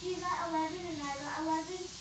She got 11 and I got 11.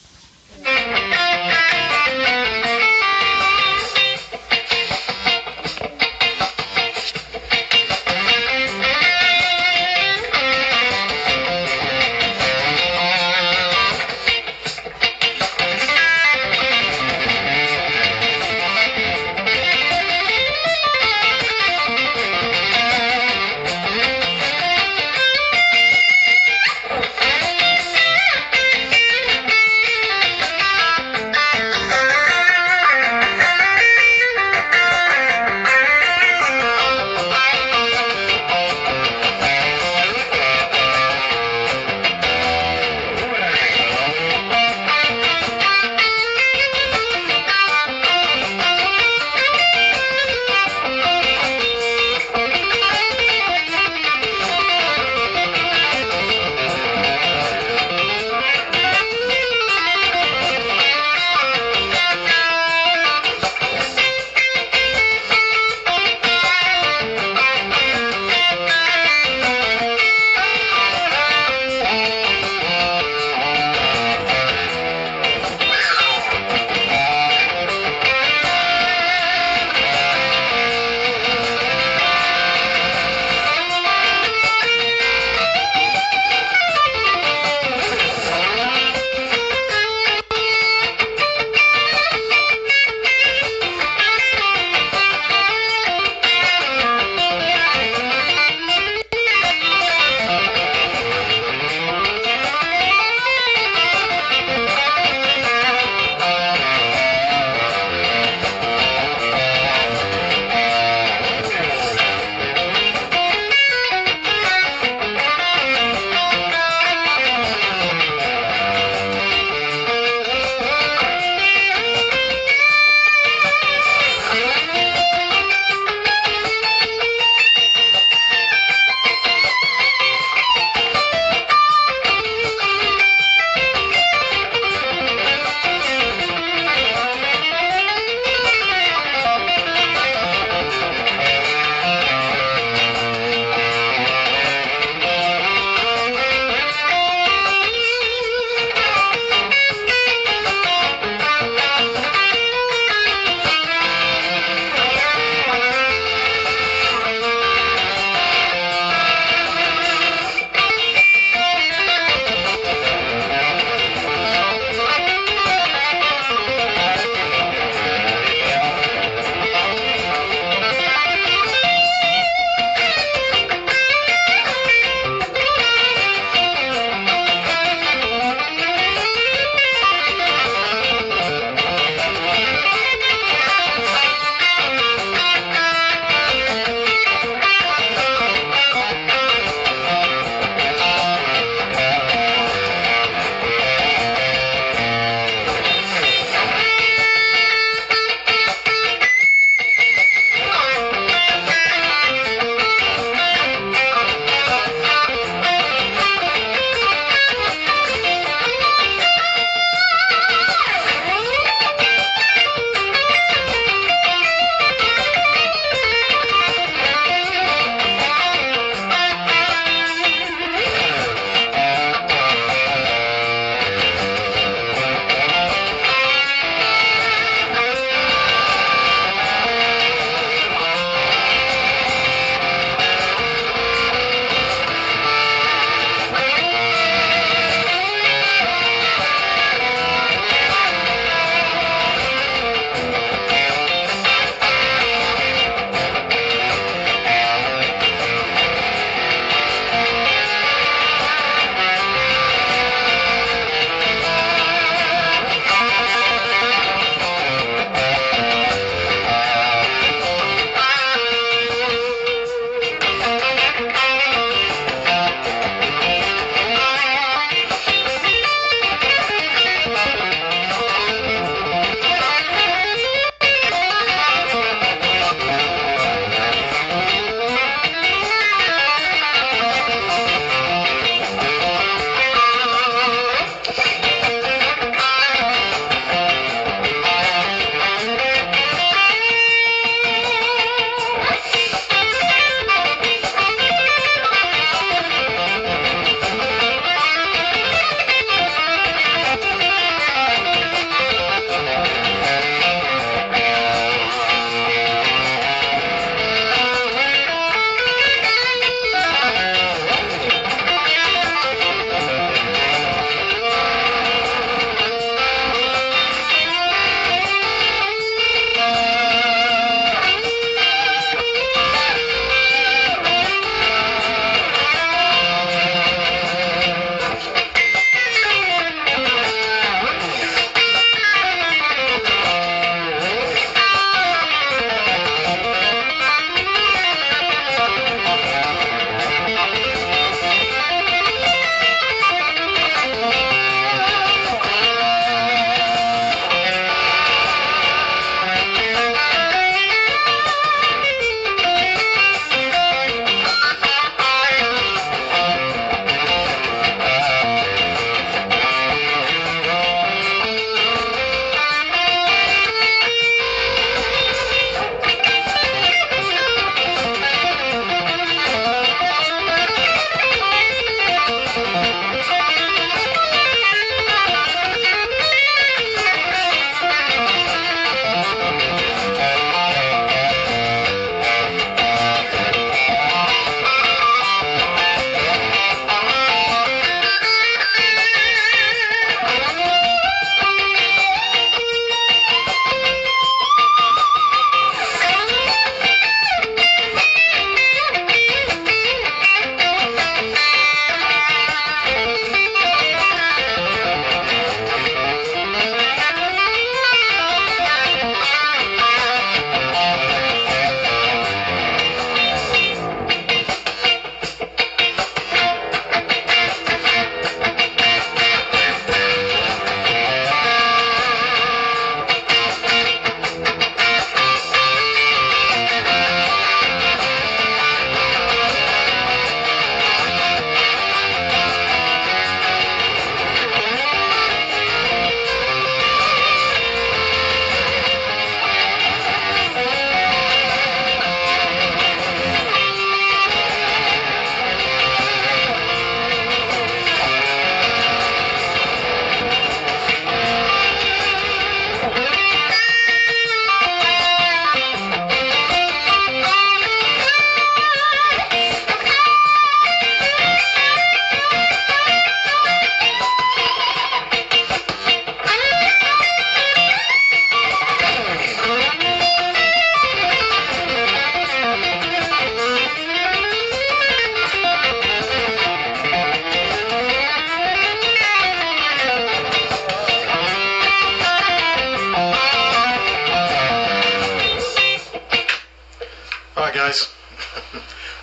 Alright guys,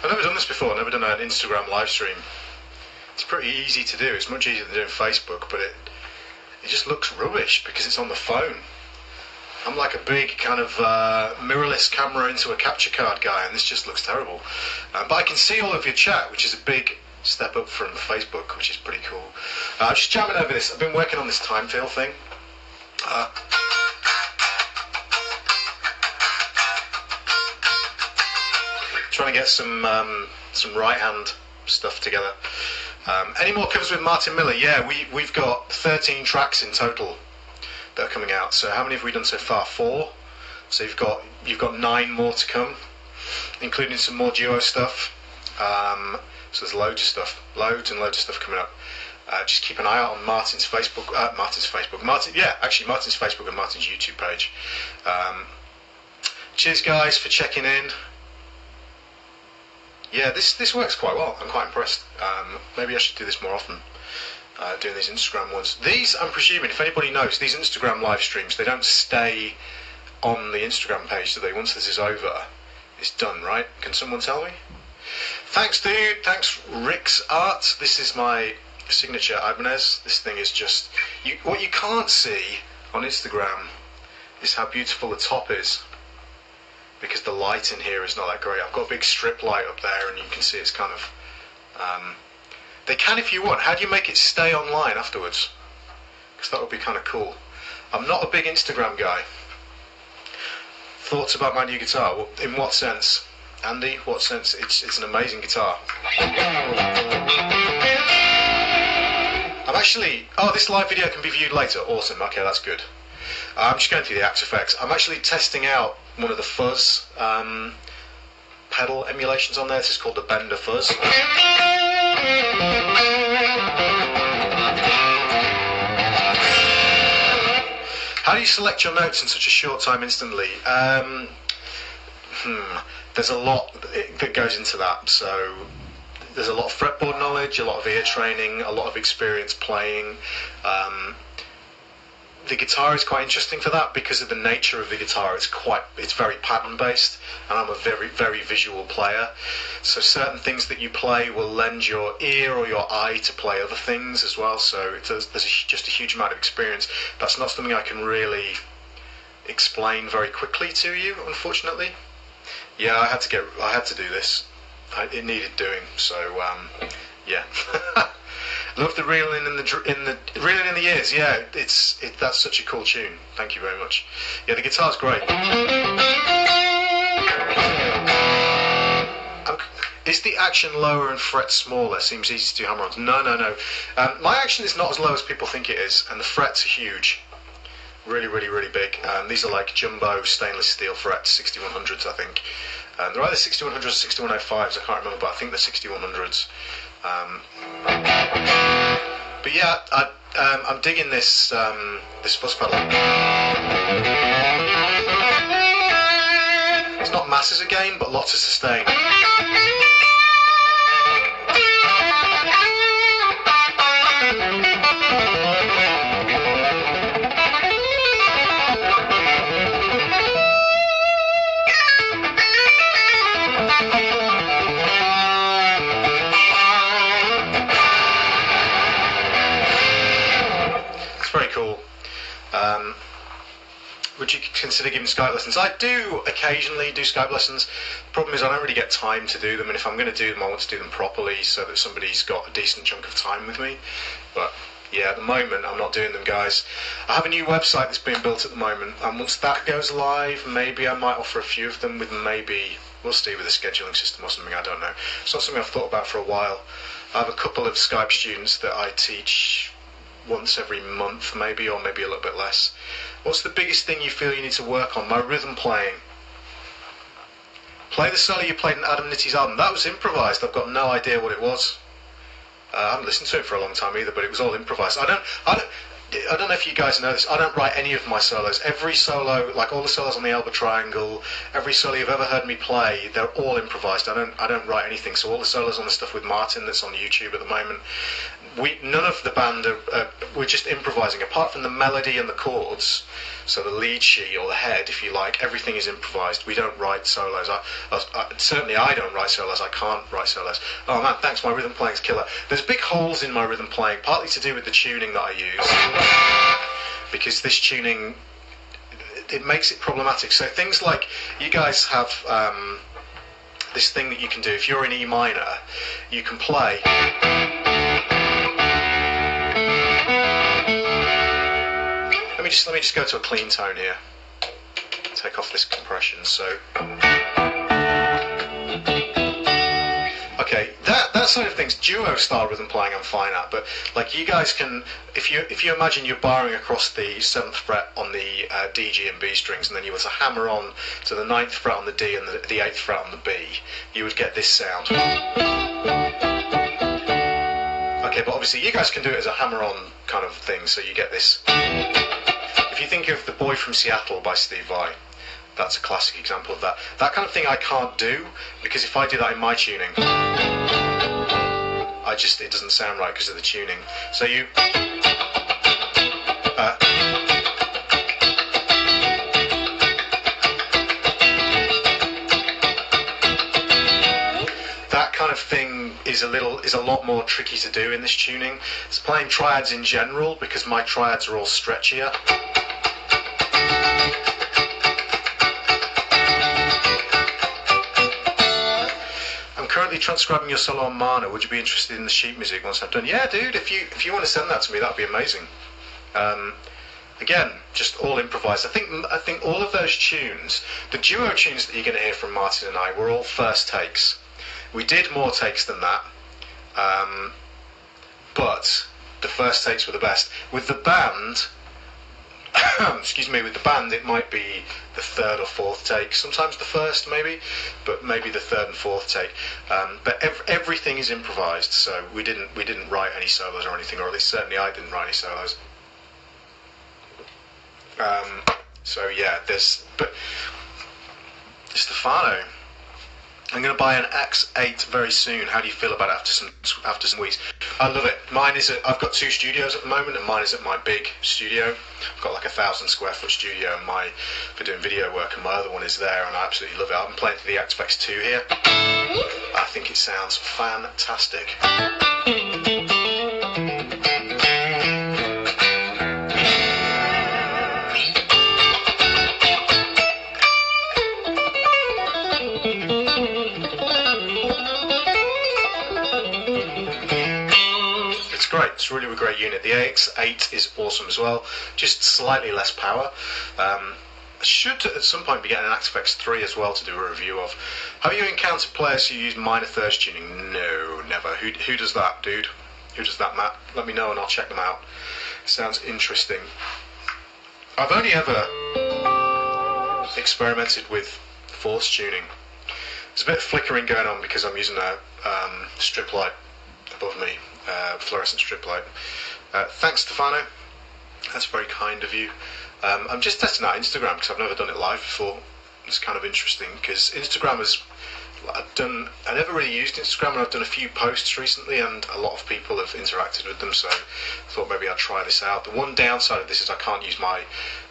I've never done this before, I've never done an Instagram live stream. It's pretty easy to do, it's much easier than doing Facebook, but it just looks rubbish because it's on the phone. I'm like a big kind of mirrorless camera into a capture card guy, and this just looks terrible. But I can see all of your chat, which is a big step up from Facebook, which is pretty cool. Just jamming over this, I've been working on this time feel thing. Trying to get some right hand stuff together. Any more covers with Martin Miller? Yeah, we've got 13 tracks in total that are coming out. So how many have we done so far? 4. So you've got 9 more to come, including some more duo stuff. So there's loads of stuff coming up. Just keep an eye out on Martin's Facebook. Martin's Facebook and Martin's YouTube page. Cheers guys for checking in. Yeah, this works quite well. I'm quite impressed. Maybe I should do this more often, doing these Instagram ones. These, I'm presuming, if anybody knows, these Instagram live streams, they don't stay on the Instagram page, do they? Once this is over, it's done, right? Can someone tell me? Thanks, dude. Thanks, Rick's Art. This is my signature Ibanez. This thing is just... what you can't see on Instagram is how beautiful the top is, because the light in here is not that great. I've got a big strip light up there and you can see it's kind of... they can if you want. How do you make it stay online afterwards? Because that would be kind of cool. I'm not a big Instagram guy. Thoughts about my new guitar? Well, in what sense? Andy, what sense? It's an amazing guitar. I'm actually... Oh, this live video can be viewed later. Awesome. Okay, that's good. I'm just going through the After Effects. I'm actually testing out one of the fuzz pedal emulations on there. This is called the Bender Fuzz. How do you select your notes in such a short time instantly? There's a lot that goes into that. So there's a lot of fretboard knowledge, a lot of ear training, a lot of experience playing. The guitar is quite interesting for that because of the nature of the guitar. It's very pattern based, and I'm a very, very visual player. So certain things that you play will lend your ear or your eye to play other things as well. So there's just a huge amount of experience. That's not something I can really explain very quickly to you, unfortunately. Yeah, I had to do this. It needed doing. So yeah. Love the reeling in the ears. Yeah, that's such a cool tune. Thank you very much. Yeah, the guitar's great. Is the action lower and fret smaller? Seems easy to do hammer-ons. No. My action is not as low as people think it is, and the frets are huge. Really, really, really big. These are like jumbo stainless steel frets, 6100s, I think. They're either 6100s or 6105s. I can't remember, but I think they're 6100s. But yeah, I'm digging this this fuzz pedal. It's not masses again, but lots of sustain. Would you consider giving Skype lessons? I do occasionally do Skype lessons. The problem is I don't really get time to do them, and if I'm going to do them, I want to do them properly so that somebody's got a decent chunk of time with me. But yeah, at the moment I'm not doing them, guys. I have a new website that's being built at the moment, and once that goes live, maybe I might offer a few of them with we'll see with a scheduling system or something, I don't know. It's not something I've thought about for a while. I have a couple of Skype students that I teach once every month, maybe, or maybe a little bit less. What's the biggest thing you feel you need to work on? My rhythm playing. Play the solo you played in Adam Nitty's album. That was improvised. I've got no idea what it was. I haven't listened to it for a long time either, but it was all improvised. I don't know if you guys know this. I don't write any of my solos. Every solo, like all the solos on the Elba Triangle, every solo you've ever heard me play, they're all improvised. I don't write anything. So all the solos on the stuff with Martin that's on YouTube at the moment, none of the band we're just improvising. Apart from the melody and the chords, so the lead sheet or the head, if you like, everything is improvised. We don't write solos. Certainly I don't write solos. I can't write solos. Oh man, thanks. My rhythm playing's killer. There's big holes in my rhythm playing, partly to do with the tuning that I use, because this tuning, it makes it problematic. So things like, you guys have this thing that you can do. If you're in E minor, you can play. Let me just go to a clean tone here. Take off this compression. So, okay, that side of things, duo style rhythm playing, I'm fine at. But like, you guys can, if you imagine you're barring across the 7th fret on the D, G, and B strings, and then you were to hammer on to the 9th fret on the D and the 8th fret on the B, you would get this sound. Okay, but obviously you guys can do it as a hammer-on kind of thing, so you get this. If you think of The Boy from Seattle by Steve Vai, that's a classic example of that. That kind of thing I can't do, because if I do that in my tuning, it doesn't sound right because of the tuning. So you... that kind of thing is a lot more tricky to do in this tuning. It's playing triads in general, because my triads are all stretchier. I'm currently transcribing your solo on Mana. Would you be interested in the sheet music once I'm done? Yeah, dude. If you want to send that to me, that'd be amazing. Again, just all improvised. I think all of those tunes, the duo tunes that you're going to hear from Martin and I, were all first takes. We did more takes than that, but the first takes were the best. With the band, excuse me, with the band it might be the 3rd or 4th take, sometimes the 1st maybe, but maybe the 3rd and 4th take. But everything is improvised, so we didn't write any solos or anything, or at least certainly I didn't write any solos. So yeah, but Stefano, I'm going to buy an X8 very soon. How do you feel about it after some weeks? I love it. I've got 2 studios at the moment, and mine is at my big studio. I've got like 1,000 square foot studio, and for doing video work, and my other one is there, and I absolutely love it. I've been playing through the Aspects 2 here. I think it sounds fantastic. Great, it's really a great unit. The AX8 is awesome as well, just slightly less power. I should at some point be getting an Aspects 3 as well to do a review of. Have you encountered players who use minor thirds tuning? No, never. Who does that, dude? Who does that, Matt? Let me know and I'll check them out. Sounds interesting. I've only ever experimented with fourths tuning. There's a bit of flickering going on because I'm using a strip light above me. Fluorescent strip light. Thanks, Stefano. That's very kind of you. I'm just testing out Instagram because I've never done it live before. It's kind of interesting because Instagram I never really used Instagram, and I've done a few posts recently, and a lot of people have interacted with them, so I thought maybe I'd try this out. The one downside of this is I can't use my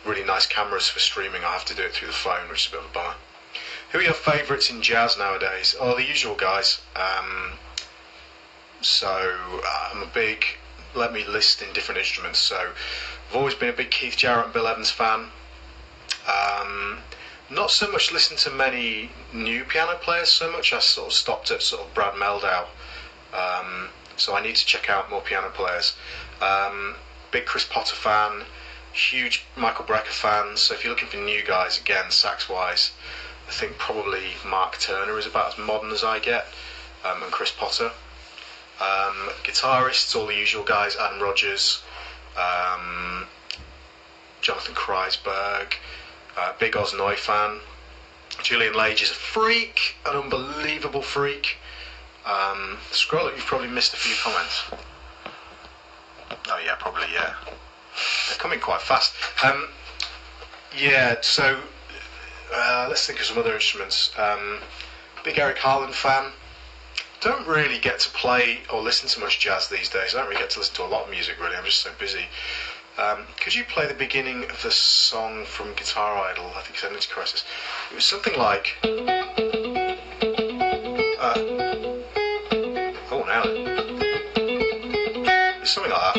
really nice cameras for streaming. I have to do it through the phone, which is a bit of a bummer. Who are your favourites in jazz nowadays? Oh, the usual guys. So I'm a big, let me list in different instruments. So I've always been a big Keith Jarrett and Bill Evans fan. Not so much listen to many new piano players so much. I sort of stopped at sort of Brad Mehldau. So I need to check out more piano players. Big Chris Potter fan, huge Michael Brecker fan. So if you're looking for new guys, again, sax wise, I think probably Mark Turner is about as modern as I get, and Chris Potter. Guitarists, all the usual guys, Adam Rogers, Jonathan Kreisberg, big Oz Noy fan. Julian Lage is a freak, an unbelievable freak. Scroll up, you've probably missed a few comments. Oh yeah, probably, yeah. They're coming quite fast. Yeah, so let's think of some other instruments. Big Eric Harland fan. don't really get to play or listen to much jazz these days. I don't really get to listen to a lot of music, really. I'm just so busy. Could you play the beginning of the song from Guitar Idol? I think it's Energy Crisis. It was something like... oh, now then. It's something like that.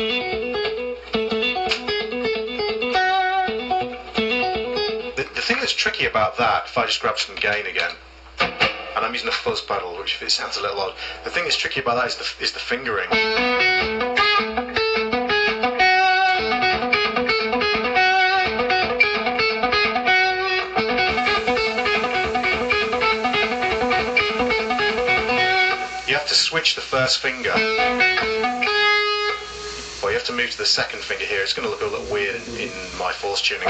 The thing that's tricky about that, if I just grab some gain again, and I'm using a fuzz pedal, which if it sounds a little odd, the thing that's tricky about that is the fingering. You have to switch the first finger, or you have to move to the second finger here. It's going to look a little weird in my fourth tuning.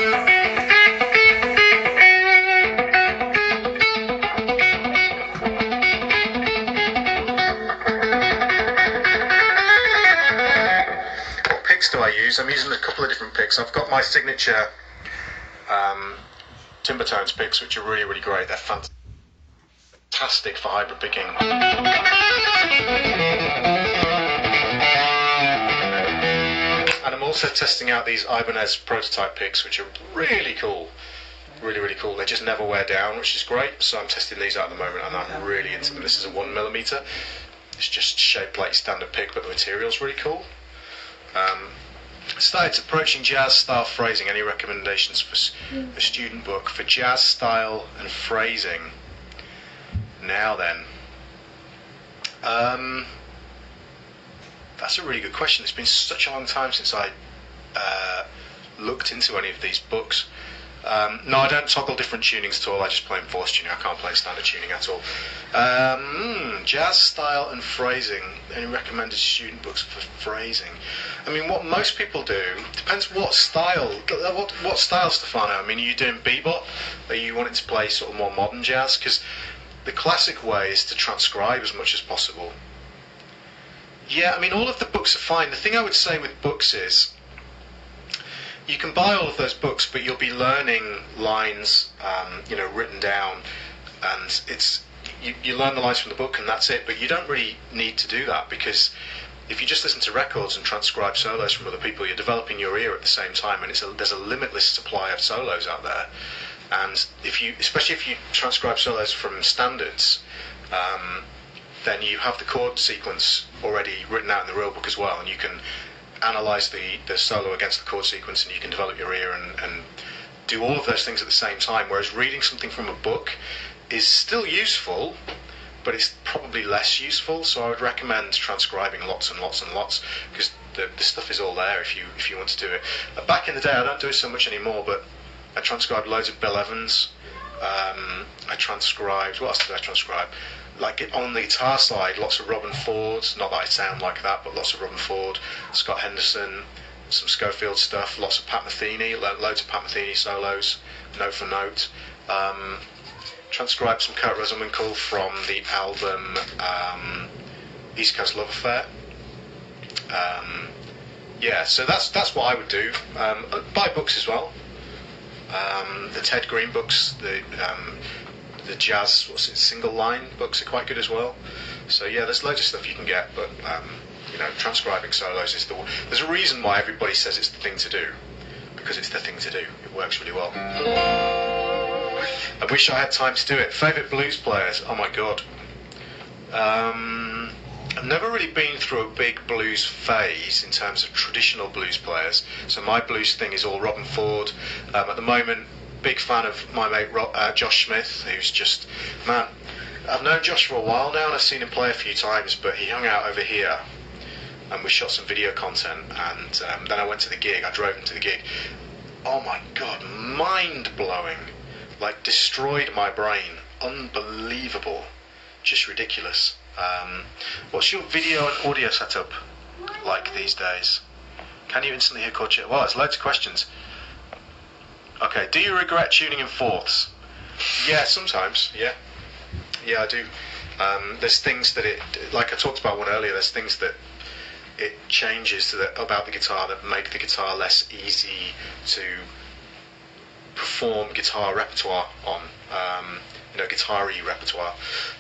Do I use? I'm using a couple of different picks. I've got my signature Timbertones picks, which are really, really great. They're fantastic for hybrid picking. And I'm also testing out these Ibanez prototype picks, which are really cool. Really, really cool. They just never wear down, which is great. So I'm testing these out at the moment, and I'm really into them. This is a 1mm. It's just shaped like standard pick, but the material's really cool. Started approaching jazz style phrasing. Any recommendations for a student book for jazz style and phrasing? Now then, that's a really good question. It's been such a long time since I looked into any of these books. No, I don't toggle different tunings at all. I just play in fourth tuning. I can't play standard tuning at all. Jazz style and phrasing. Any recommended student books for phrasing? I mean, what most people do depends what style. What style, Stefano? I mean, are you doing bebop? Are you wanting to play sort of more modern jazz? Because the classic way is to transcribe as much as possible. Yeah, I mean, all of the books are fine. The thing I would say with books is, you can buy all of those books, but you'll be learning lines, written down, and you learn the lines from the book, and that's it. But you don't really need to do that, because if you just listen to records and transcribe solos from other people, you're developing your ear at the same time, and there's a limitless supply of solos out there. And especially if you transcribe solos from standards, then you have the chord sequence already written out in the real book as well, and you can analyze the solo against the chord sequence, and you can develop your ear and do all of those things at the same time. Whereas reading something from a book is still useful, but it's probably less useful. So I would recommend transcribing lots and lots and lots, because the stuff is all there if you want to do it. Back in the day, I don't do it so much anymore, but I transcribed loads of Bill Evans. I transcribed, what else did I transcribe? Like on the guitar side, lots of Robben Ford. Not that I sound like that, but lots of Robben Ford, Scott Henderson, some Schofield stuff, lots of Pat Metheny, loads of Pat Metheny solos, note for note. Transcribed some Kurt Rosenwinkel from the album East Coast Love Affair. Yeah, so that's what I would do. Buy books as well. The Ted Green books, the jazz, single line books are quite good as well. So yeah, there's loads of stuff you can get, but transcribing solos is there's a reason why everybody says it's the thing to do, because it's the thing to do. It works really well. I wish I had time to do it. Favourite blues players? Oh my god. I've never really been through a big blues phase in terms of traditional blues players, so my blues thing is all Robben Ford. At the moment, big fan of my mate Josh Smith, who's just, man, I've known Josh for a while now and I've seen him play a few times, but he hung out over here and we shot some video content, and then I went to the gig. I drove him to the gig. Oh my god, mind-blowing. Like, destroyed my brain. Unbelievable. Just ridiculous. What's your video and audio setup like these days? Can you instantly hear chord change? Well, there's loads of questions. Okay, do you regret tuning in fourths? Yeah, sometimes, yeah. Yeah, I do. There's things that like I talked about one earlier, there's things that it changes about the guitar that make the guitar less easy to perform guitar repertoire on. guitar-y repertoire,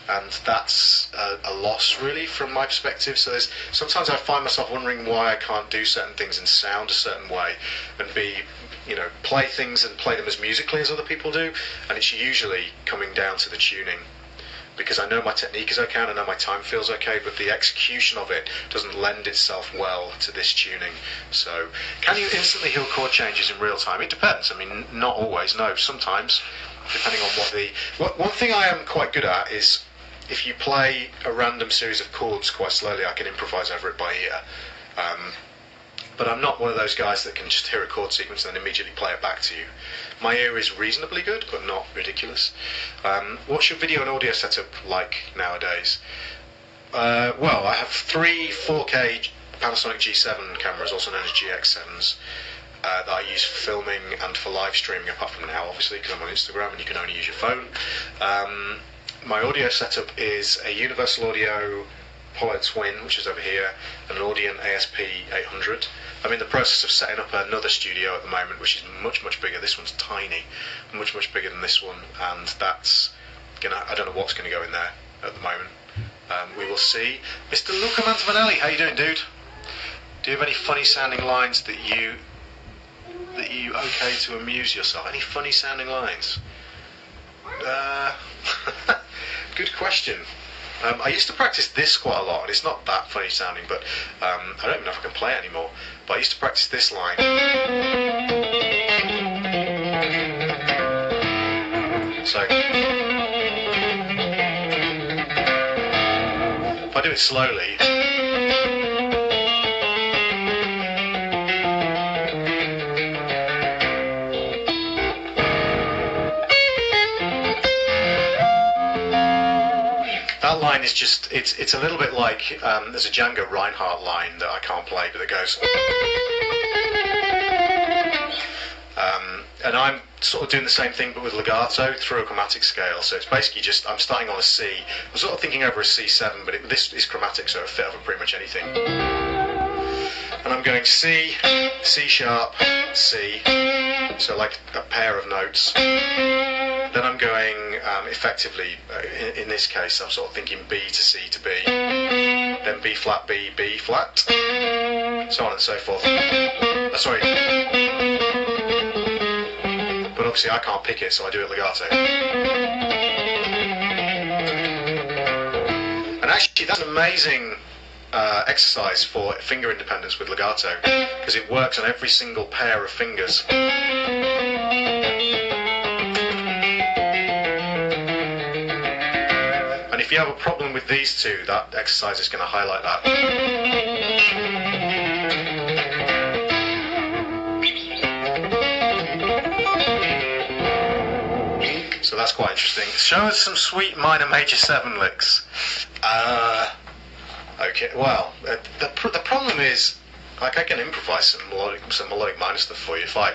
and that's a loss really from my perspective. So sometimes I find myself wondering why I can't do certain things and sound a certain way, and play things and play them as musically as other people do, and it's usually coming down to the tuning. Because I know my technique is okay and I know my time feels okay, but the execution of it doesn't lend itself well to this tuning. So, can you instantly hear chord changes in real time? It depends. I mean, not always, no. Sometimes, depending on one thing I am quite good at is if you play a random series of chords quite slowly, I can improvise over it by ear. But I'm not one of those guys that can just hear a chord sequence and then immediately play it back to you. My ear is reasonably good, but not ridiculous. What's your video and audio setup like nowadays? Well, I have 3 4K Panasonic G7 cameras, also known as GX7s, that I use for filming and for live streaming, apart from now, obviously, because I'm on Instagram and you can only use your phone. My audio setup is a Universal Audio Apollo Twin, which is over here, and an Audient ASP800. I'm in the process of setting up another studio at the moment, which is much, much bigger. This one's tiny, much, much bigger than this one, and I don't know what's gonna go in there at the moment. We will see. Mr. Luca Mantavanelli, how you doing, dude? Do you have any funny sounding lines that you okay to amuse yourself? Any funny sounding lines? Good question. I used to practice this quite a lot, and it's not that funny sounding, but I don't even know if I can play it anymore. But I used to practice this line. So, if I do it slowly. That line is just, it's a little bit like, there's a Django Reinhardt line that I can't play, but it goes. And I'm sort of doing the same thing, but with legato through a chromatic scale. So it's basically just, I'm starting on a C. I'm sort of thinking over a C7, but this is chromatic, so it'll fit over pretty much anything. And I'm going C, C sharp, C, so like a pair of notes. Then I'm going effectively, in this case, I'm sort of thinking B to C to B, then B flat, B, B flat, so on and so forth. Sorry. But obviously I can't pick it, so I do it legato. And actually that's an amazing exercise for finger independence with legato, because it works on every single pair of fingers. And if you have a problem with these two, that exercise is going to highlight that. So that's quite interesting. Show us some sweet minor major 7 licks. Okay, well, the problem is, like, I can improvise some melodic minor stuff for you if I...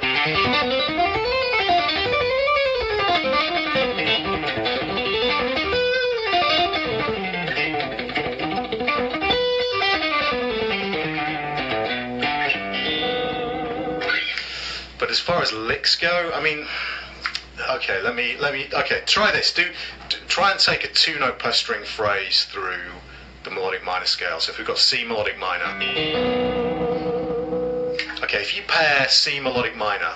But as far as licks go, I mean, okay, okay, try this. Try and take a 2-note per string phrase through the melodic minor scale. So if we've got C melodic minor. Okay, if you pair C melodic minor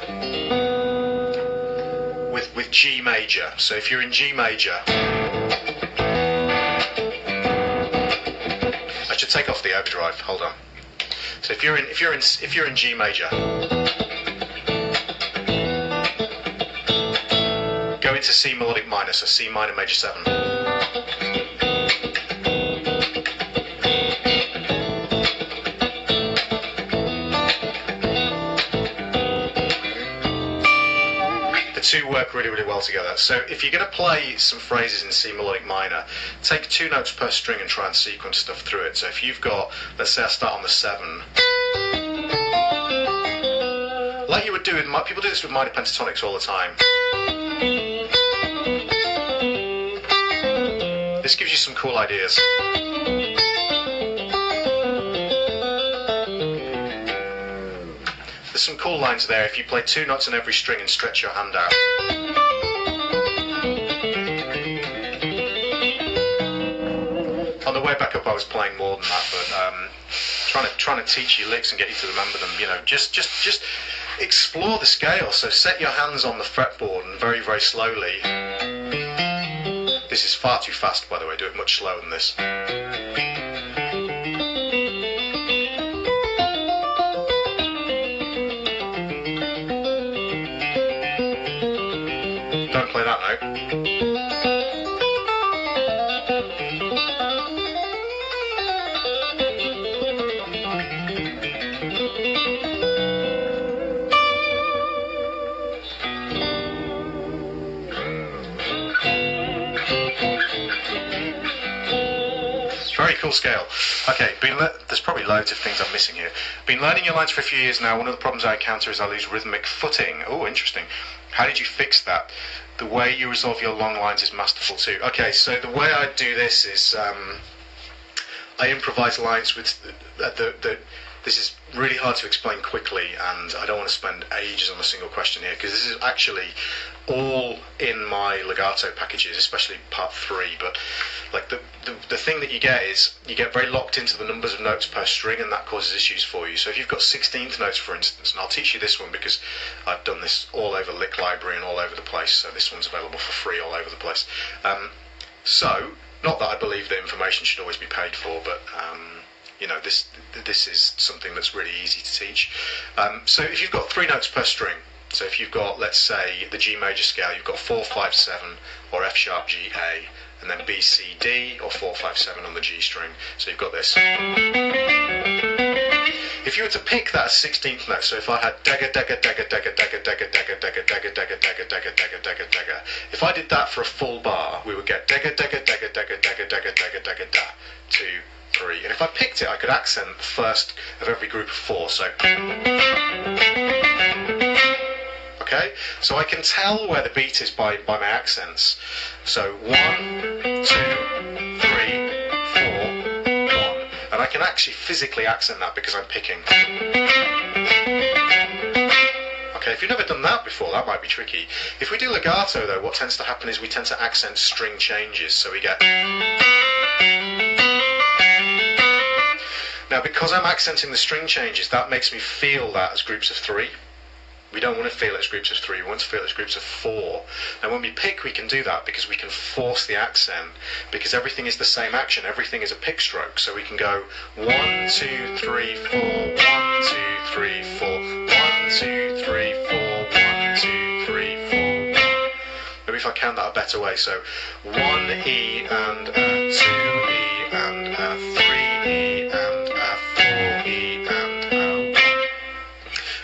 with G major. So if you're in G major, I should take off the overdrive. Hold on. So if you're in G major, go into C melodic minor, so C minor major 7. The two work really, really well together. So if you're going to play some phrases in C melodic minor, take 2 notes per string and try and sequence stuff through it. So if you've got, let's say I start on the 7. Like you would do with, people do this with minor pentatonics all the time. This gives you some cool ideas. There's some cool lines there if you play 2 notes on every string and stretch your hand out. On the way back up, I was playing more than that, but trying to teach you licks and get you to remember them. Just explore the scale. So set your hands on the fretboard and very, very slowly. This is far too fast, by the way. Do it much slower than this. Don't play that note. Very cool scale. Okay, there's probably loads of things I'm missing here. Been learning your lines for a few years now. One of the problems I encounter is I lose rhythmic footing. Oh, interesting. How did you fix that? The way you resolve your long lines is masterful too. Okay, so the way I do this is I improvise lines with this is really hard to explain quickly, and I don't want to spend ages on a single question here, because this is actually all in my legato packages, especially part 3. But like the thing that you get is you get very locked into the numbers of notes per string, and that causes issues for you. So if you've got 16th notes, for instance, and I'll teach you this one because I've done this all over Lick Library and all over the place, so this one's available for free all over the place. So not that I believe that information should always be paid for, but this is something that's really easy to teach. So if you've got 3 notes per string, so if you've got, let's say, the G major scale, you've got 4, 5, 7, or F sharp, G, A, and then B, C, D, or 4, 5, 7 on the G string. So you've got this. If you were to pick that as 16th note, so if I had dagger, dagger, dagger, dagger, dagger, dagger, dagger, dagger, dagger, dagger, dagger, dagger, dagger, dagger, dagger, if I did that for a full bar, we would get dagger, dagger, dagger, dagger, dagger, dagger, dagger, dagger, da, 2, 3. And if I picked it, I could accent the first of every group of 4. So, okay, so I can tell where the beat is by my accents. So 1, 2, 3, 4, 1, and I can actually physically accent that because I'm picking. Okay, if you've never done that before, that might be tricky. If we do legato, though, what tends to happen is we tend to accent string changes. So we get. Now, because I'm accenting the string changes, that makes me feel that as groups of 3. We don't want to feel it as groups of 3, we want to feel it as groups of 4. And when we pick, we can do that because we can force the accent, because everything is the same action, everything is a pick stroke. So we can go 1, 2, 3, 4, 1, 2, 3, 4, 1, 2, 3, 4, 1, 2, 3, 4, 1. Maybe if I count that a better way, so 1 E and 2 E and 3 E and 4 E and 1.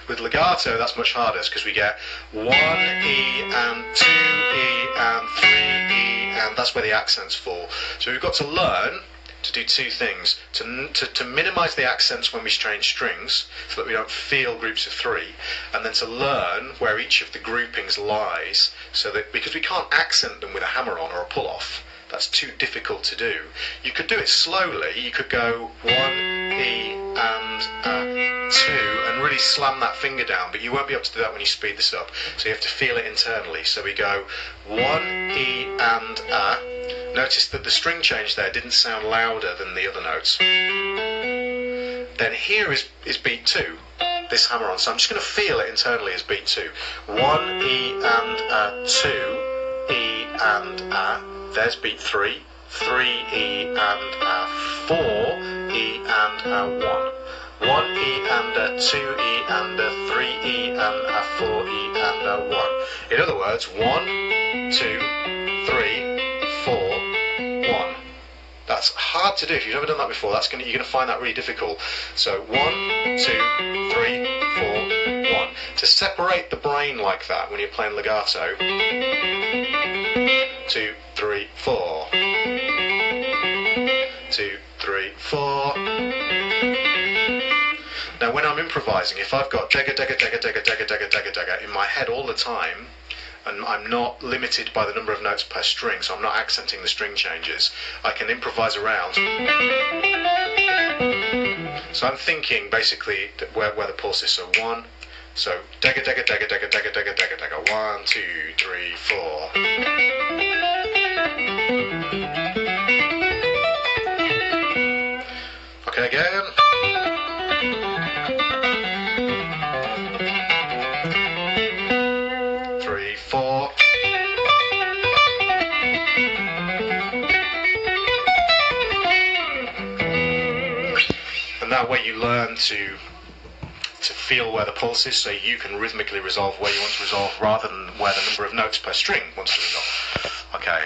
With legato, that's much harder because we get 1 E and 2 E and 3 E, and that's where the accents fall. So we've got to learn to do 2 things: to minimise the accents when we change strings, so that we don't feel groups of 3, and then to learn where each of the groupings lies, so that because we can't accent them with a hammer-on or a pull-off. That's too difficult to do. You could do it slowly. You could go 1 E and 2 and really slam that finger down, but you won't be able to do that when you speed this up. So you have to feel it internally. So we go 1 E and Notice that the string change there didn't sound louder than the other notes. Then here is beat 2, this hammer on. So I'm just going to feel it internally as beat 2. 1 E and 2 E and There's beat 3. 3 E and 4 E and 1. 1 E and 2 E and 3 E and 4 E and 1. In other words, 1, 2, 3, 4, 1. That's hard to do. If you've never done that before, you're going to find that really difficult. So 1, 2, 3, 4, 1. To separate the brain like that when you're playing legato, 2, 3, 4. 2, 3, 4. Now when I'm improvising, if I've got dagger, dagger, dagger, dagger, dagger, dagger, dagger, dagger in my head all the time, and I'm not limited by the number of notes per string, so I'm not accenting the string changes, I can improvise around. So I'm thinking basically where the pulse is. So 1, so dagger, dagger, dagger, dagger, dagger, dagger, dagger, dagger, 1, 2, 3, 4. again. 3, 4. And that way you learn to feel where the pulse is, so you can rhythmically resolve where you want to resolve rather than where the number of notes per string wants to resolve. Okay,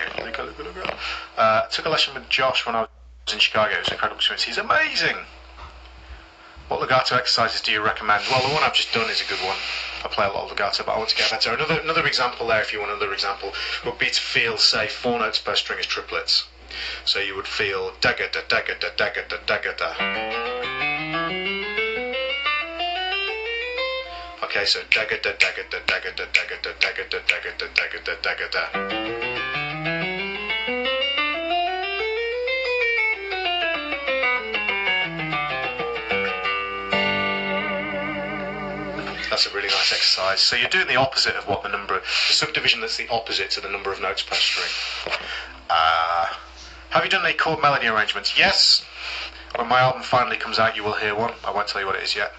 took a lesson with Josh when I was in Chicago. It was an incredible experience. He's amazing. What legato exercises do you recommend? Well, the one I've just done is a good one. I play a lot of legato, but I want to get better. Another example there, if you want another example, would be to feel, say, 4 notes per string as triplets. So you would feel dagga da dagga da dagga da dagga da. Okay, so dagga da dagga da dagga da dagga da dagga da dagga da dagga da dagga da. That's a really nice exercise. So you're doing the opposite of what the subdivision that's the opposite to the number of notes per string. Have you done any chord melody arrangements? Yes. When my album finally comes out, you will hear one. I won't tell you what it is yet.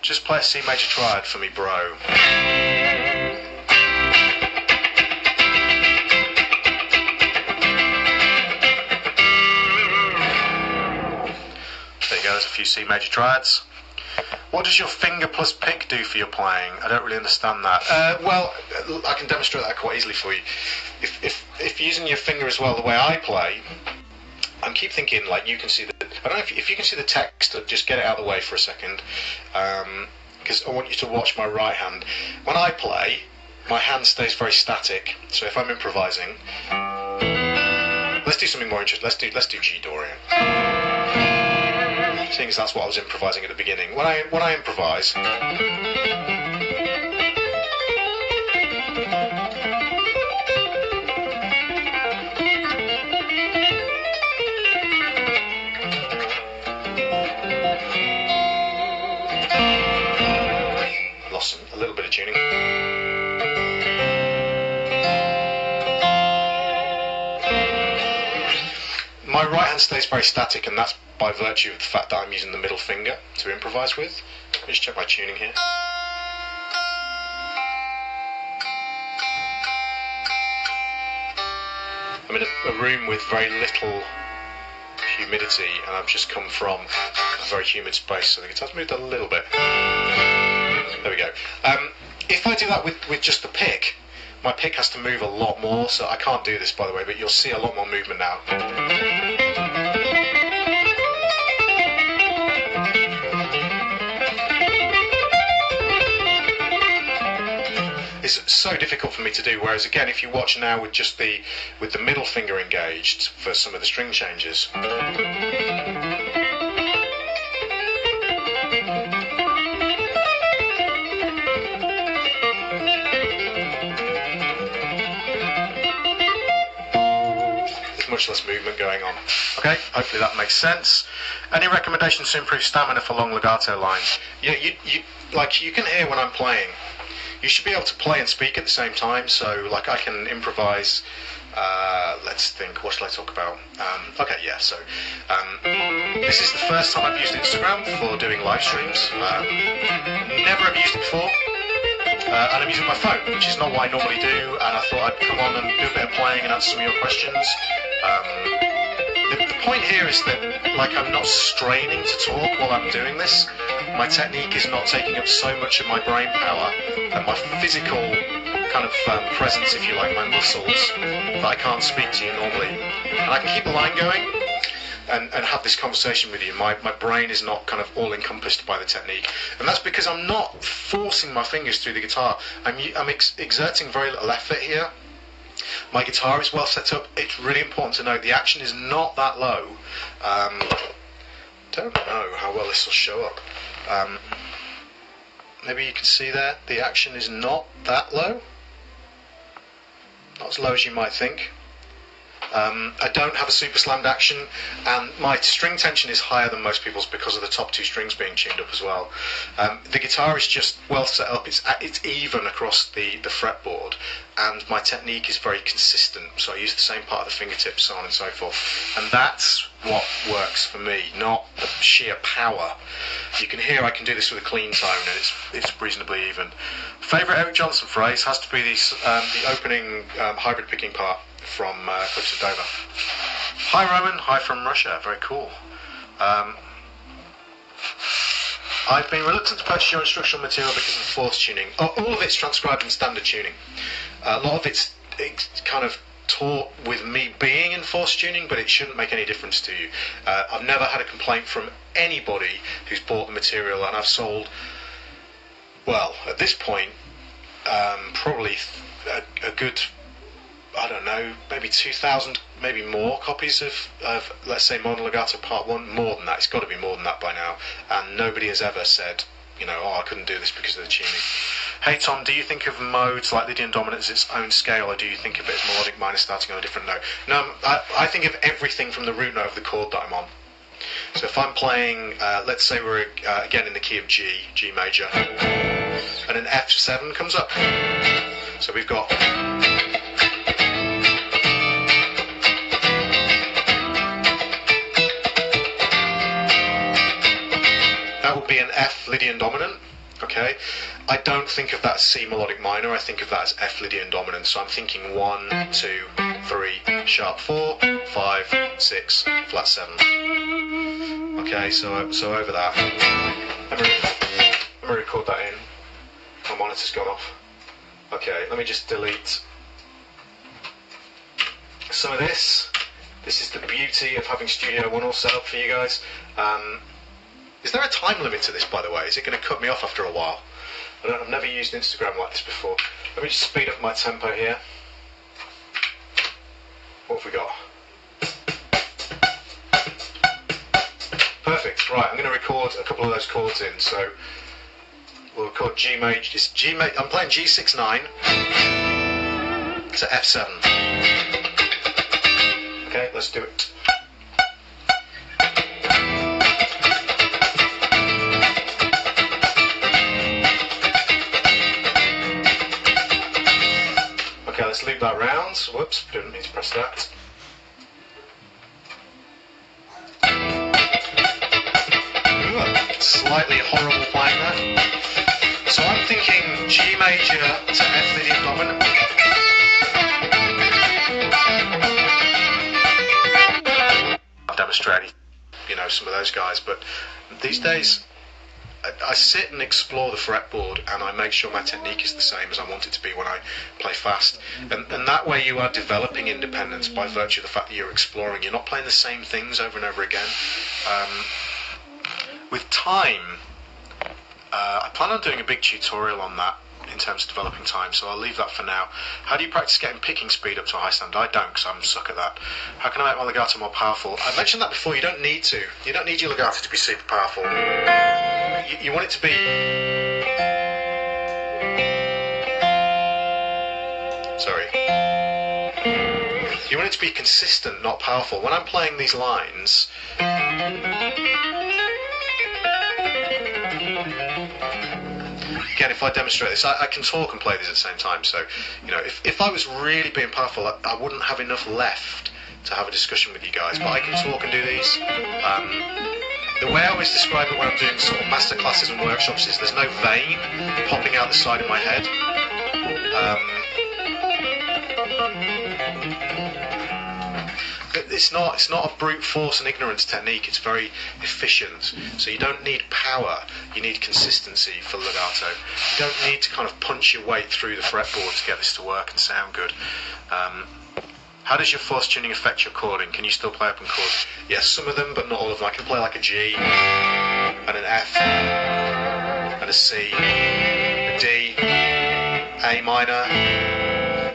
Just play a C major triad for me, bro. There you go, there's a few C major triads. What does your finger plus pick do for your playing? I don't really understand that. Well, I can demonstrate that quite easily for you. If you're using your finger as well, the way I play, I keep thinking, like, you can see the... I don't know if you can see the text, just get it out of the way for a second, because I want you to watch my right hand. When I play, my hand stays very static, so if I'm improvising... Let's do something more interesting. Let's do G Dorian. Seeing as that's what I was improvising at the beginning. When I improvise... Lost a little bit of tuning. My right hand stays very static, and that's by virtue of the fact that I'm using the middle finger to improvise with. Let me just check my tuning here. I'm in a room with very little humidity, and I've just come from a very humid space, so the guitar's moved a little bit. There we go. If I do that with just the pick, my pick has to move a lot more, so I can't do this, by the way, but you'll see a lot more movement now. It's so difficult for me to do, whereas again, if you watch now with just the middle finger engaged for some of the string changes, there's much less movement going on. Okay, hopefully that makes sense. Any recommendations to improve stamina for long legato lines? You can hear when I'm playing. You should be able to play and speak at the same time, so like I can improvise. Let's think, what shall I talk about? This is the first time I've used Instagram for doing live streams. Never have used it before, and I'm using my phone, which is not what I normally do, and I thought I'd come on and do a bit of playing and answer some of your questions. The point here is that, like, I'm not straining to talk while I'm doing this. My technique is not taking up so much of my brain power and my physical kind of presence, if you like, my muscles, that I can't speak to you normally. And I can keep the line going and have this conversation with you. My brain is not kind of all encompassed by the technique. And that's because I'm not forcing my fingers through the guitar. I'm exerting very little effort here. My guitar is well set up. It's really important to note the action is not that low. Don't know how well this will show up. Maybe you can see there, the action is not that low. Not as low as you might think. I don't have a super slammed action, and my string tension is higher than most people's because of the top two strings being tuned up as well. The guitar is just well set up. It's even across the fretboard, and my technique is very consistent. So I use the same part of the fingertips, so on and so forth. And that's what works for me, not the sheer power. You can hear I can do this with a clean tone, and it's reasonably even. Favourite Eric Johnson phrase has to be the opening hybrid picking part from Cliffs of Dover. Hi Roman, hi from Russia, very cool. I've been reluctant to purchase your instructional material because of force tuning. All of it's transcribed in standard tuning. A lot of it's kind of taught with me being in force tuning, but it shouldn't make any difference to you. I've never had a complaint from anybody who's bought the material, and I've sold, well, at this point, probably a good, I don't know, maybe 2,000, maybe more copies of let's say Modern Legato Part 1, more than that. It's got to be more than that by now, and nobody has ever said, you know, oh, I couldn't do this because of the tuning. Hey Tom, do you think of modes like Lydian Dominant as its own scale, or do you think of it as melodic minor starting on a different note? No, I think of everything from the root note of the chord that I'm on. So if I'm playing, let's say we're again in the key of G major, and an F7 comes up. So we've got... that would be an F Lydian Dominant, okay? I don't think of that as C melodic minor, I think of that as F Lydian Dominant. So I'm thinking 1, 2, 3, sharp 4, 5, 6, flat 7. Okay, so over that. Let me record that in. My monitor's gone off. Okay, let me just delete some of this. This is the beauty of having Studio One all set up for you guys. Is there a time limit to this, by the way? Is it going to cut me off after a while? I've never used Instagram like this before. Let me just speed up my tempo here. What have we got? Perfect. Right, I'm going to record a couple of those chords in. So we'll record G major. It's G major. I'm playing G6/9 to F7. Okay, let's do it. Okay, let's loop that round. Whoops, didn't mean to press that. Slightly horrible playing there. So I'm thinking G major to F Lydian Dominant. I've demonstrated, you know, some of those guys, but these days I sit and explore the fretboard, and I make sure my technique is the same as I want it to be when I play fast. And that way you are developing independence by virtue of the fact that you're exploring. You're not playing the same things over and over again. With time, I plan on doing a big tutorial on that in terms of developing time, so I'll leave that for now. How do you practice getting picking speed up to a high standard? I don't, because I'm suck at that. How can I make my legato more powerful? I mentioned that before. You don't need to. You don't need your legato to be super powerful. You want it to be... Sorry. You want it to be consistent, not powerful. When I'm playing these lines... Again, if I demonstrate this, I can talk and play these at the same time. So, you know, if I was really being powerful, I wouldn't have enough left to have a discussion with you guys. But I can talk and do these. The way I always describe it when I'm doing sort of master classes and workshops is there's no vein popping out the side of my head. It's not a brute force and ignorance technique. It's very efficient. So you don't need power. You need consistency for legato. You don't need to kind of punch your way through the fretboard to get this to work and sound good. How does your force tuning affect your chording? Can you still play open chords? Yes, some of them, but not all of them. I can play like a G, and an F, and a C, a D, A minor.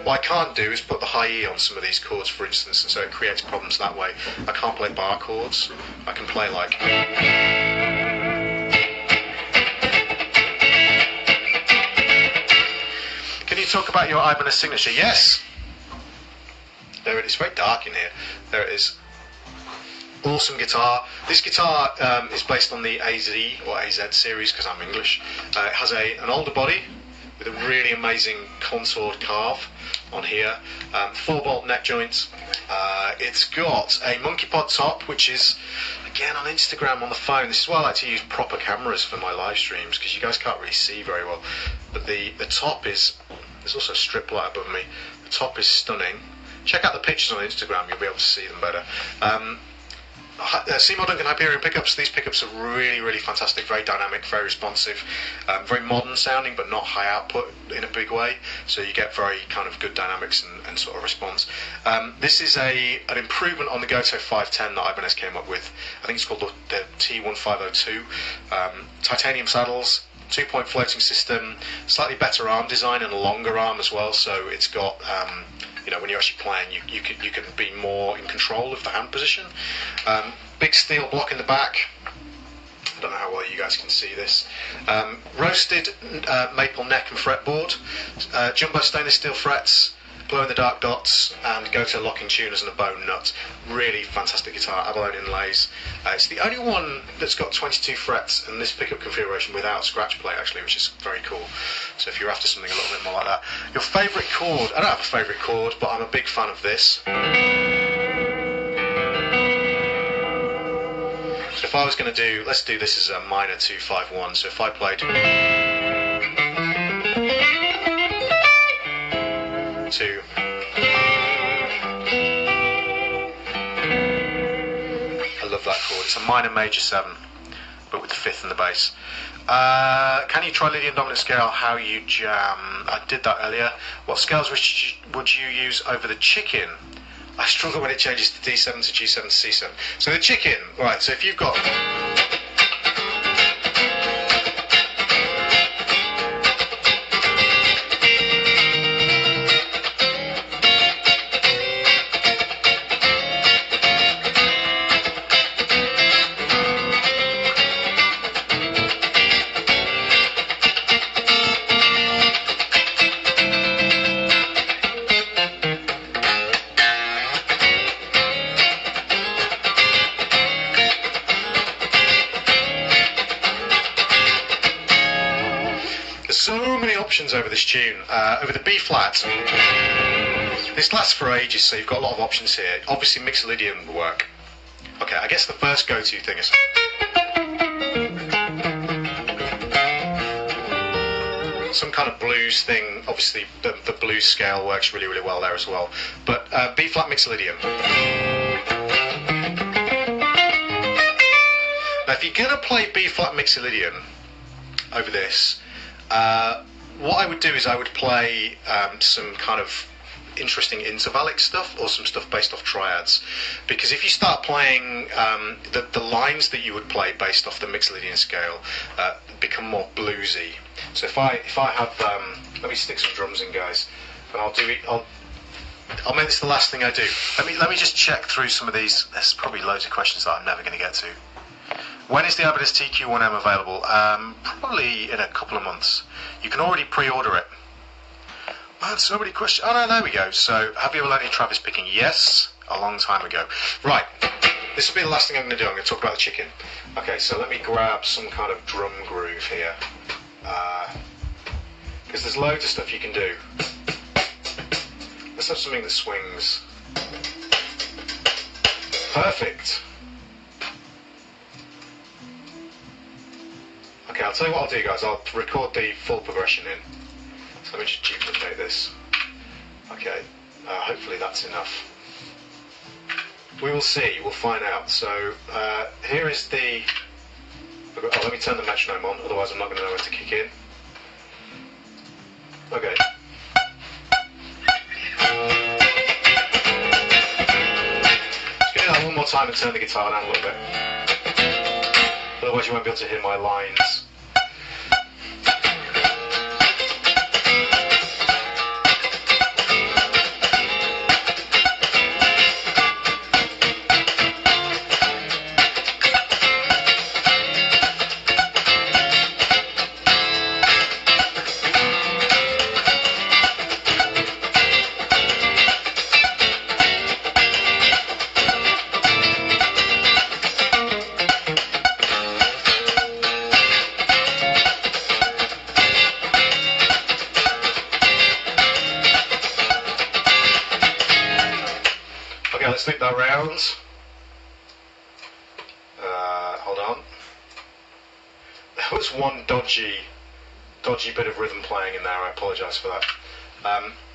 What I can't do is put the high E on some of these chords, for instance, and so it creates problems that way. I can't play bar chords. I can play like... Can you talk about your Ibanez signature? Yes! There it It's very dark in here. There it is. Awesome guitar. This guitar is based on the AZ or AZ series because I'm English. It has an older body with a really amazing contoured carve on here. 4-bolt neck joints. It's got a monkey pod top, which is again on Instagram on the phone. This is why I like to use proper cameras for my live streams because you guys can't really see very well. But the top is, there's also a strip light above me. The top is stunning. Check out the pictures on Instagram, you'll be able to see them better. Seymour Duncan Hyperion pickups. These pickups are really, really fantastic, very dynamic, very responsive, very modern sounding, but not high output in a big way. So you get very kind of good dynamics and sort of response. This is an improvement on the Gotoh 510 that Ibanez came up with. I think it's called the T1502. Titanium saddles, 2-point floating system, slightly better arm design and a longer arm as well. So it's got you know, when you're actually playing, you can be more in control of the hand position. Big steel block in the back. I don't know how well you guys can see this. Roasted maple neck and fretboard. Jumbo stainless steel frets. Glow-in-the-dark dots and Gotoh locking tuners and a bone nut. Really fantastic guitar, abalone inlays. It's the only one that's got 22 frets in this pickup configuration without scratch plate actually, which is very cool. So if you're after something a little bit more like that. Your favourite chord? I don't have a favourite chord, but I'm a big fan of this. So if I was going to do, let's do this as a minor 2-5-1. So if I played 2, I love that chord. It's a minor major 7, but with the 5th in the bass. Can you try Lydian dominant scale? How you jam? I did that earlier. What scales would you use over the chicken? I struggle when it changes to D7 to G7 to C7. So the chicken, right? So if you've got so many options over this tune. Over the B flat, this lasts for ages, so you've got a lot of options here. Obviously Mixolydian will work. Okay, I guess the first go-to thing is some kind of blues thing. Obviously the blues scale works really, really well there as well. But B flat Mixolydian. Now if you're going to play B flat Mixolydian over this, what I would do is I would play some kind of interesting intervallic stuff or some stuff based off triads, because if you start playing the lines that you would play based off the Mixolydian scale become more bluesy. So if I have let me stick some drums in, guys, and I'll make this the last thing I do. Let me just check through some of these. There's probably loads of questions that I'm never going to get to. When is the Ibanez TQ1M available? Probably in a couple of months. You can already pre-order it. Man, so many questions. Oh no, there we go. So, have you ever learned any Travis picking? Yes, a long time ago. Right, this will be the last thing I'm going to do. I'm going to talk about the chicken. Okay, so let me grab some kind of drum groove here. Because there's loads of stuff you can do. Let's have something that swings. Perfect. Okay, I'll tell you what I'll do, guys. I'll record the full progression in. So let me just duplicate this. Okay, hopefully that's enough. We will see, we'll find out. So here is the... Oh, let me turn the metronome on, otherwise I'm not going to know when to kick in. Okay. Just going to do that one more time and turn the guitar down a little bit. Otherwise you won't be able to hear my lines. Let's loop that round. Hold on. There was one dodgy bit of rhythm playing in there. I apologise for that.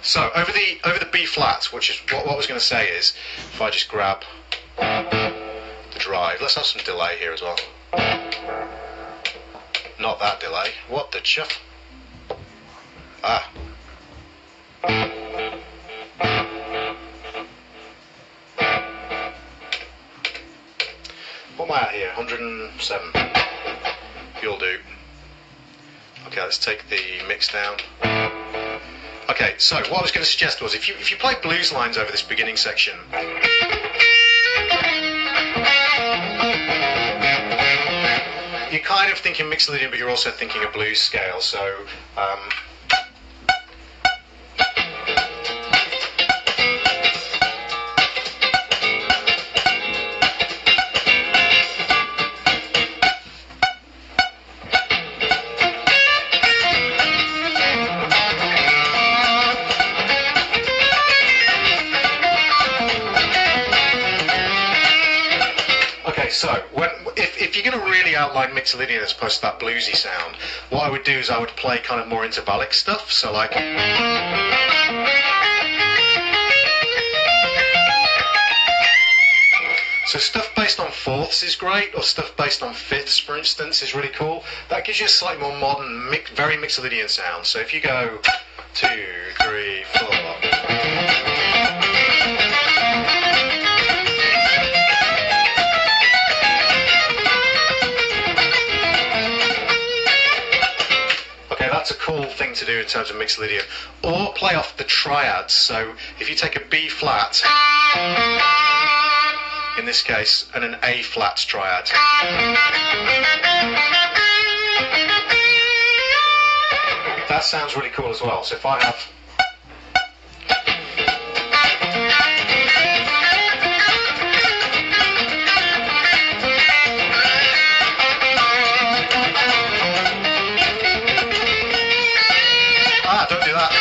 So over the B flat, which is what I was going to say is, if I just grab the drive, let's have some delay here as well. Not that delay. What the chuff? Ah. What am I at here? 107. You'll do. Okay, let's take the mix down. Okay, so what I was going to suggest was if you play blues lines over this beginning section, you're kind of thinking Mixolydian, but you're also thinking a blues scale. So. So, if you're going to really outline Mixolydian as opposed to that bluesy sound, what I would do is I would play kind of more intervallic stuff, so like... So stuff based on fourths is great, or stuff based on fifths, for instance, is really cool. That gives you a slightly more modern, very Mixolydian sound. So if you go 2, 3, 4... That's a cool thing to do in terms of Mixolydian. Or play off the triads. So if you take a B flat, in this case, and an A flat triad. That sounds really cool as well. So if I have... Don't do that.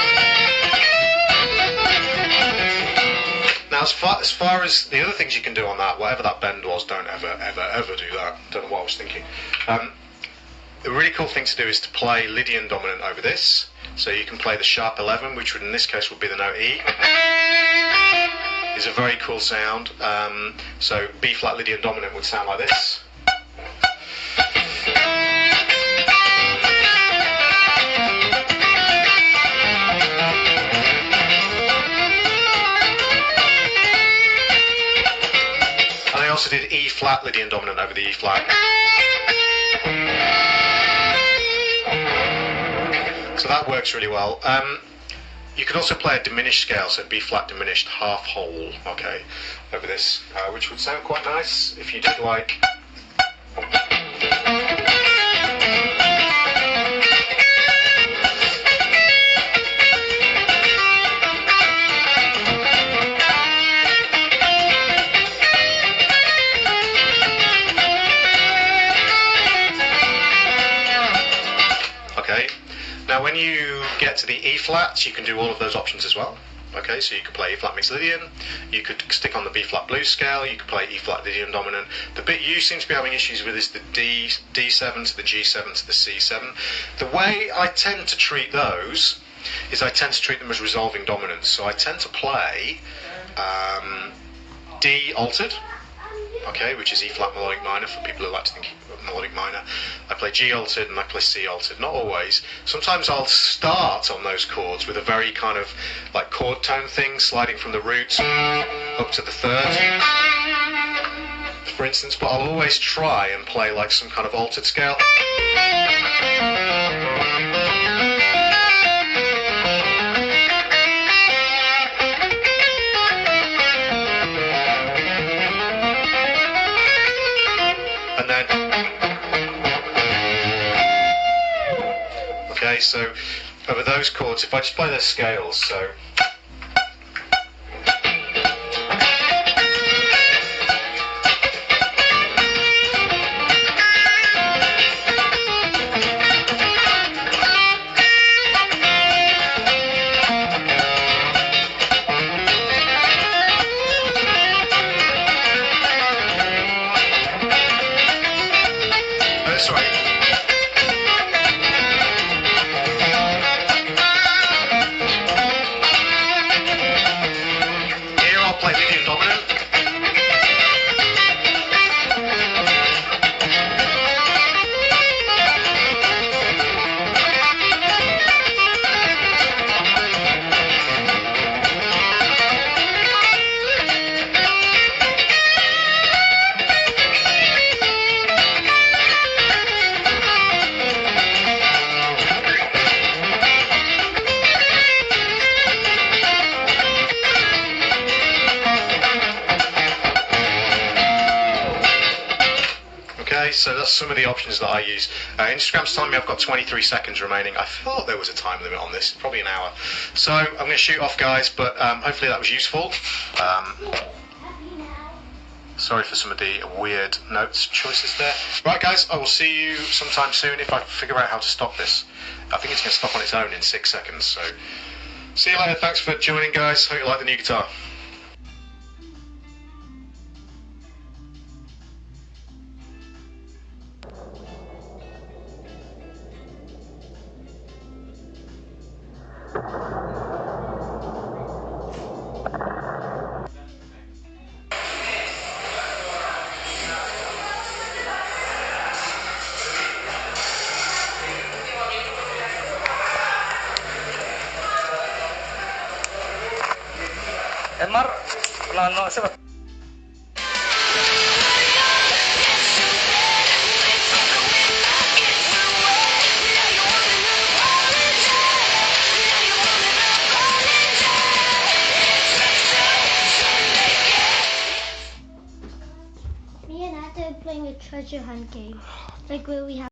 Now, as far as the other things you can do on that, whatever that bend was, don't ever do that. Don't know what I was thinking. The really cool thing to do is to play Lydian dominant over this. So you can play the sharp 11, which would in this case would be the note E. It's a very cool sound. So B flat Lydian dominant would sound like this. I also did E flat Lydian dominant over the E flat. So that works really well. You could also play a diminished scale, so B flat diminished half whole, okay, over this, which would sound quite nice if you did like. Now when you get to the E flats, you can do all of those options as well. Okay, so you could play E flat Mixolydian, you could stick on the B flat blues scale, you could play E flat Lydian dominant. The bit you seem to be having issues with is the D7 to the G7 to the C7. The way I tend to treat those is I tend to treat them as resolving dominants. So I tend to play D altered, okay, which is E flat melodic minor for people who like to think of melodic minor. I play G altered and I play C altered, not always. Sometimes I'll start on those chords with a very kind of like chord tone thing, sliding from the root up to the third, for instance, but I'll always try and play like some kind of altered scale. Okay, so over those chords, if I just play their scales, so Sorry. Here I'll play Lydian Dominant. Okay, so that's some of the options that I use. Instagram's telling me I've got 23 seconds remaining. I thought there was a time limit on this, probably an hour. So I'm going to shoot off, guys, but hopefully that was useful. Sorry for some of the weird notes choices there. Right, guys, I will see you sometime soon if I figure out how to stop this. I think it's going to stop on its own in 6 seconds. So see you later. Thanks for joining, guys. Hope you like the new guitar. Emar, plano siapa? Me and Atta are playing a treasure hunt game, like where we have